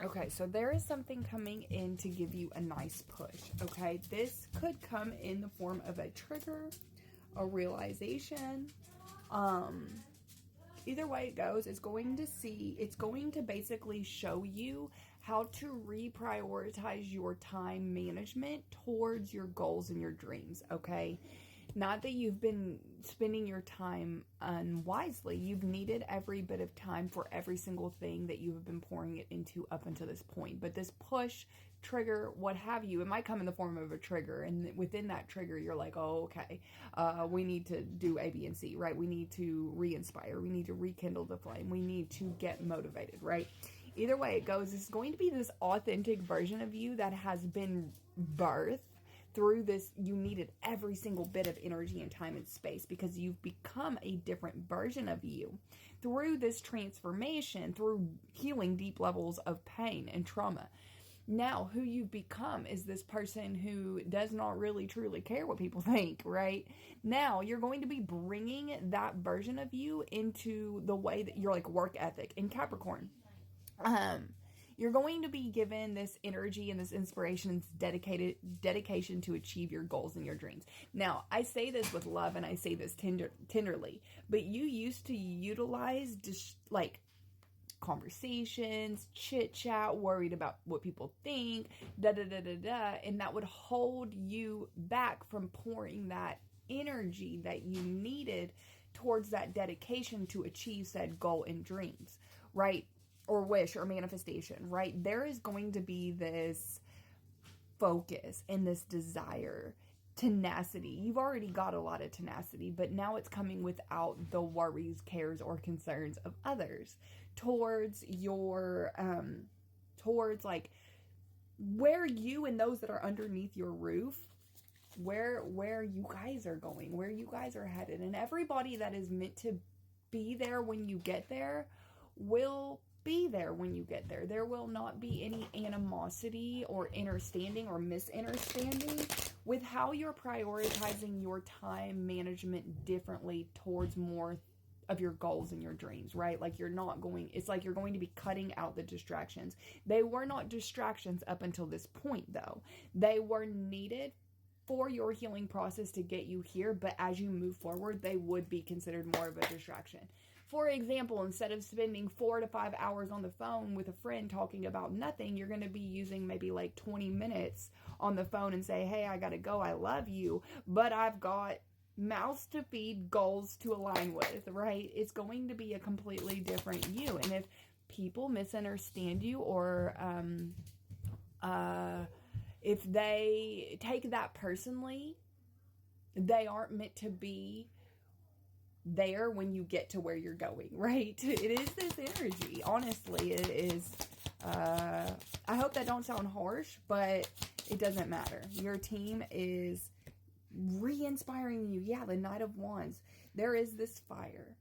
Okay, so there is something coming in to give you a nice push, okay? This could come in the form of a trigger, a realization. Either way it goes, it's going to basically show you how to reprioritize your time management towards your goals and your dreams, okay? Not that you've been spending your time unwisely. You've needed every bit of time for every single thing that you have been pouring it into up until this point. But this push, trigger, what have you, it might come in the form of a trigger. And within that trigger, you're like, oh, okay, we need to do A, B, and C, right? We need to re-inspire. We need to rekindle the flame. We need to get motivated, right? Either way it goes, it's going to be this authentic version of you that has been birthed through this. You needed every single bit of energy and time and space because you've become a different version of you through this transformation, through healing deep levels of pain and trauma. Now, who you've become is this person who does not really truly care what people think, right? Now, you're going to be bringing that version of you into the way that you're like work ethic in Capricorn. You're going to be given this energy and this inspiration and this dedication to achieve your goals and your dreams. Now, I say this with love and I say this tenderly, but you used to utilize just like conversations, chit chat, worried about what people think, and that would hold you back from pouring that energy that you needed towards that dedication to achieve said goal and dreams, right? Or wish or manifestation, right? There is going to be this focus and this desire, tenacity. You've already got a lot of tenacity, but now it's coming without the worries, cares, or concerns of others towards your, towards like where you and those that are underneath your roof, where you guys are going, where you guys are headed. And everybody that is meant to be there when you get there will be there when you get there. There will not be any animosity or understanding or misunderstanding with how you're prioritizing your time management differently towards more of your goals and your dreams, right? Like it's like you're going to be cutting out the distractions. They were not distractions up until this point though. They were needed for your healing process to get you here, but as you move forward, they would be considered more of a distraction. For example, instead of spending 4 to 5 hours on the phone with a friend talking about nothing, you're going to be using maybe like 20 minutes on the phone and say, hey, I got to go. I love you, but I've got mouths to feed, goals to align with, right? It's going to be a completely different you. And if people misunderstand you or, if they take that personally, they aren't meant to be there when you get to where you're going, right? It is this energy. Honestly, it is. I hope that don't sound harsh, but it doesn't matter. Your team is re-inspiring you. Yeah, the Knight of Wands. There is this fire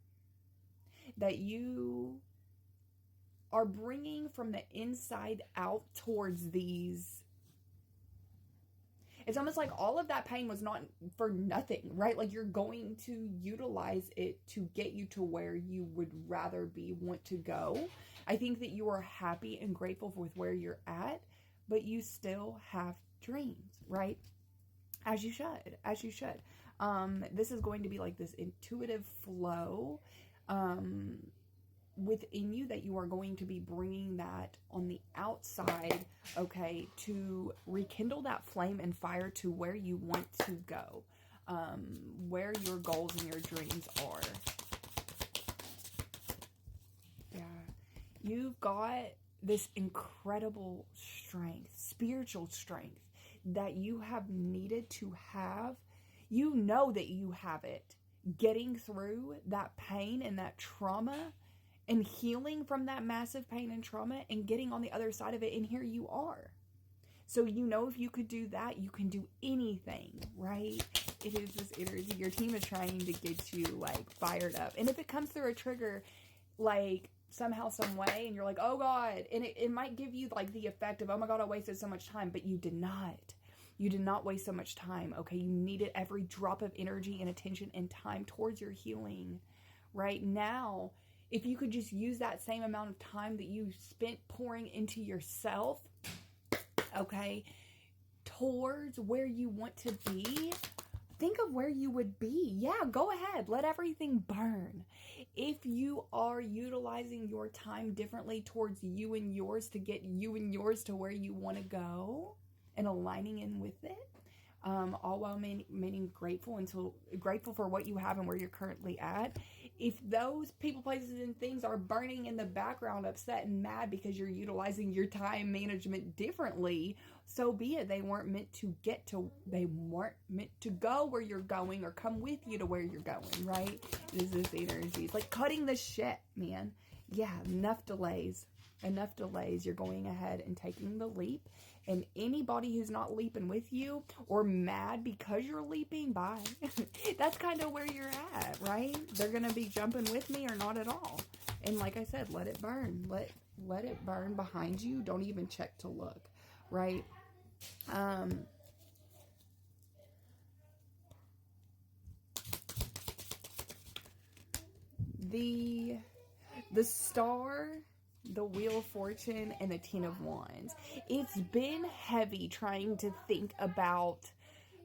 that you are bringing from the inside out towards these. It's almost like all of that pain was not for nothing, right? Like you're going to utilize it to get you to where you would rather want to go. I think that you are happy and grateful with where you're at, but you still have dreams, right? As you should. This is going to be like this intuitive flow, within you that you are going to be bringing that on the outside, okay, to rekindle that flame and fire to where you want to go, where your goals and your dreams are. Yeah. You've got this incredible strength, spiritual strength that you have needed to have. You know that you have it. Getting through that pain and that trauma and healing from that massive pain and trauma and getting on the other side of it. And here you are. So you know if you could do that, you can do anything, right? It is this energy. Your team is trying to get you like fired up. And if it comes through a trigger, like somehow, some way, and you're like, oh God, and it might give you like the effect of, oh my God, I wasted so much time, but you did not. You did not waste so much time, okay? You needed every drop of energy and attention and time towards your healing. Right now, if you could just use that same amount of time that you spent pouring into yourself, okay, towards where you want to be, think of where you would be. Yeah, go ahead. Let everything burn. If you are utilizing your time differently towards you and yours to get you and yours to where you want to go and aligning in with it, all while remaining grateful for what you have and where you're currently at. If those people, places, and things are burning in the background, upset and mad because you're utilizing your time management differently, so be it. They weren't meant to go where you're going or come with you to where you're going, right? This is energy. It's like cutting the shit, man. Yeah, enough delays. You're going ahead and taking the leap. And anybody who's not leaping with you or mad because you're leaping, bye. That's kind of where you're at, right? They're going to be jumping with me or not at all. And like I said, let it burn. Let it burn behind you. Don't even check to look, right? The Star, the Wheel of Fortune, and the Ten of Wands. It's been heavy trying to think about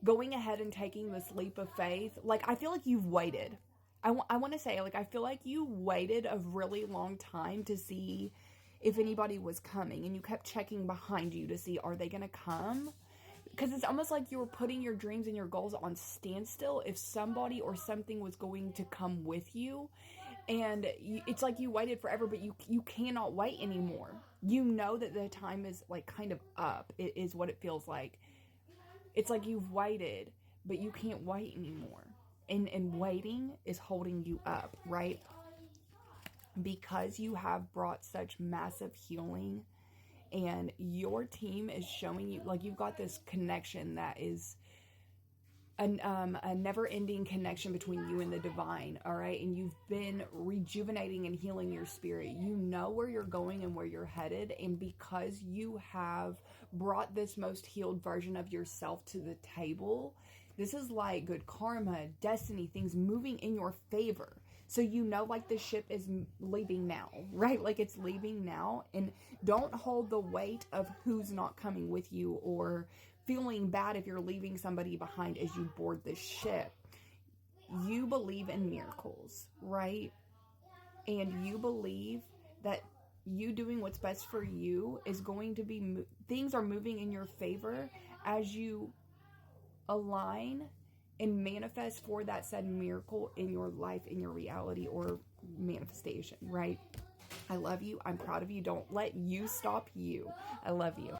going ahead and taking this leap of faith. Like, I feel like you've waited. I want to say, like, I feel like you waited a really long time to see if anybody was coming, and you kept checking behind you to see, are they going to come? Because it's almost like you were putting your dreams and your goals on standstill if somebody or something was going to come with you. And it's like you waited forever, but you cannot wait anymore. You know that the time is like kind of up. It is what it feels like. It's like you've waited, but you can't wait anymore. And waiting is holding you up, right? Because you have brought such massive healing, and your team is showing you, like, you've got this connection that is a never-ending connection between you and the divine, all right? And you've been rejuvenating and healing your spirit. You know where you're going and where you're headed, and because you have brought this most healed version of yourself to the table, this is like good karma, destiny, things moving in your favor. So you know, like, the ship is leaving now, right? Like, it's leaving now, and don't hold the weight of who's not coming with you or feeling bad if you're leaving somebody behind as you board this ship. You believe in miracles, right? And you believe that you doing what's best for you is going to be, things are moving in your favor as you align and manifest for that said miracle in your life, in your reality or manifestation, right? I love you. I'm proud of you. Don't let you stop you. I love you.